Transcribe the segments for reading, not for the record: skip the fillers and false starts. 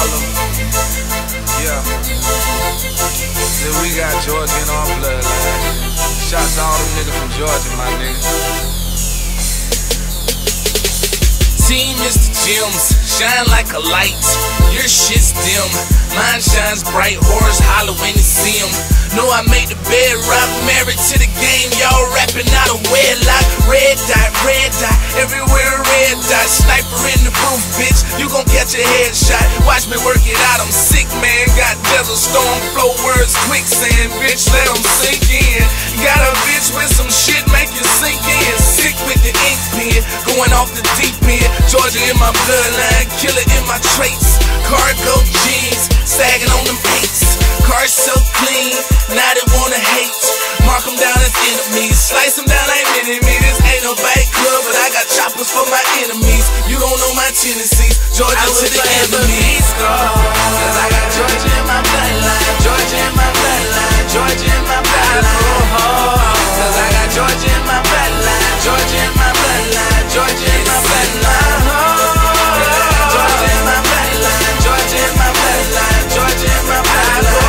Harlem. Yeah. Then we got Georgia in our bloodline. Shout to all them niggas from Georgia, my nigga. Team Mr. Gems, shine like a light. Your shit's dim, mine shines bright. Horse holler when you see 'em. Know I made the bed rock, married to the game. Y'all rapping out a wedlock. Red dot, everywhere red dot. Sniper in the booth, bitch, you gon' catch a headshot. Watch me work it out, I'm sick, man. Got desert storm, flow words, quicksand. Bitch, let 'em sink in. Got a bitch with some shit, make you sink in. Sick with the ink pen, going off the deep end. Georgia in my bloodline, killer in my traits. Cargo jeans, sagging on them eights. Car so clean, now they wanna hate. Mark them down as enemies, slice them down like mini-me. This ain't no bike club, but I got choppers for my enemies. You don't know my tendencies, Georgia to the enemy. Cause I got Georgia in my bloodline, Georgia in my bloodline, Georgia in my bloodline. Cause I got Georgia in my bloodline, Georgia in my bloodline, Georgia in my bloodline. Georgia in my bloodline, Georgia in my bloodline, Georgia in my bloodline.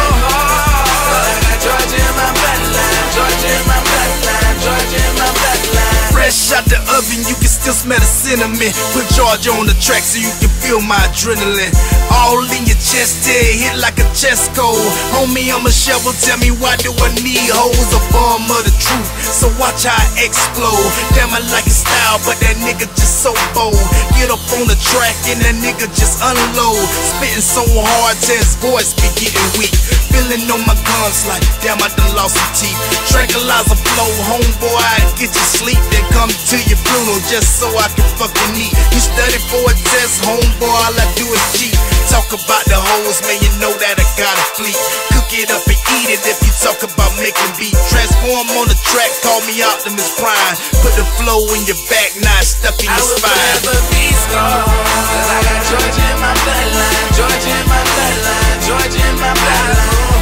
Georgia in my bloodline, Georgia in my bloodline, Georgia in my bloodline. Fresh out the oven, you can still smell the cinnamon. Put Georgia on the track so you can feel my adrenaline. All in your chest, yeah, hit like a chest cold. Homie, I'm a shovel, tell me why do I need hoes? A bomb of the truth, so watch how I explode. Damn, I like his style, but that nigga just so bold. Get up on the track and that nigga just unload. Spitting so hard till his voice be getting weak. Feeling on my guns like, damn, I done lost some teeth. Tranquilizer flow, homeboy, I get you sleep. Then come to your funeral just so I can fucking eat. You study for a test, homeboy, all I do is cheat. Talk about the hoes, man, you know that I got a fleet. Cook it up and eat it if you talk about making beat. Transform on the track, call me Optimus Prime. Put the flow in your back, not stuck in your spine. I will forever be scarred, cause I got Georgia in my bloodline, Georgia in my bloodline, Georgia in my bloodline.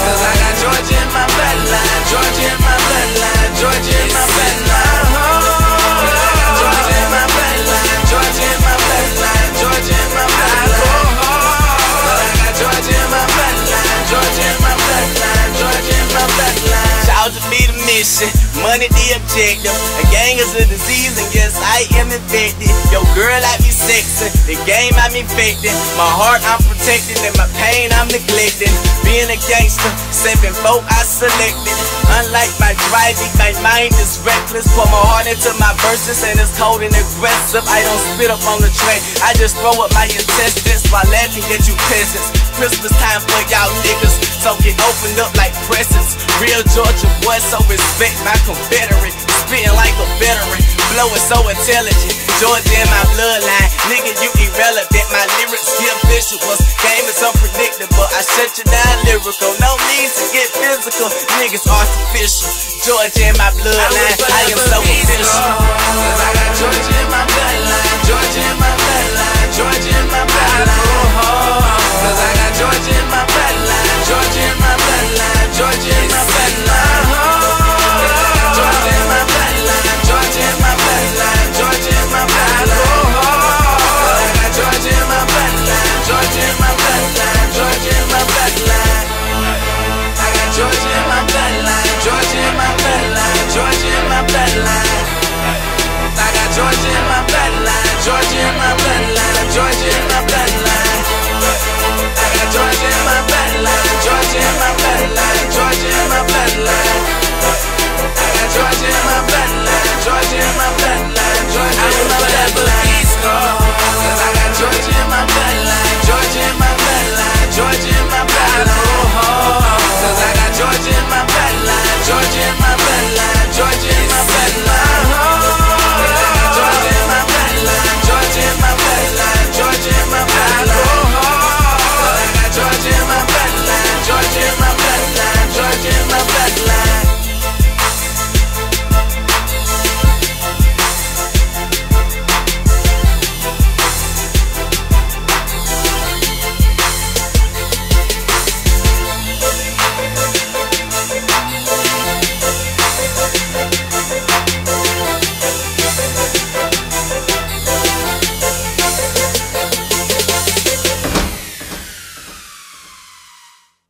Cause I got Georgia in my bloodline, Georgia in my bloodline, Georgia in my bloodline. Georgia in my bloodline, Georgia in my bloodline, Georgia in my bloodline. I got Georgia in my bloodline, Georgia in my bloodline, Georgia in my bloodline. Child to be the mission, money the objective. A gang is a disease and yes, I am infected. Yo girl, I be sexy, the game I'm infected. My heart I'm protecting and my pain I'm neglecting. Being a gangster, 7-4 I selected. Unlike my driving, my mind is reckless. Pour my heart into my verses and it's cold and aggressive. I don't spit up on the track, I just throw up my intestines while laughing at you peasants. Christmas time for y'all niggas, so get opened up like presents. Real Georgia boy, so respect my Confederate. Spitting like a veteran, blowing so intelligent. Georgia in my bloodline, nigga you irrelevant. My lyrics give visuals, game is unpredictable. I shut you down lyrical, no need to get physical. Niggas artificial, Georgia in my bloodline, I am so official. Cause I got Georgia in my bloodline, Georgia in my bloodline, Georgia in my bloodline. Cause I got Georgia in my bloodline, Georgia in my bloodline, Georgia in my bloodline. Georgia in my bloodline, Georgia in my bloodline, Georgia in my bloodline. I got Georgia in my bloodline, Georgia in my bloodline, Georgia in my bloodline. I got Georgia in my bloodline, Georgia in my bloodline, Georgia in my bloodline. I got Georgia in my bloodline, Georgia in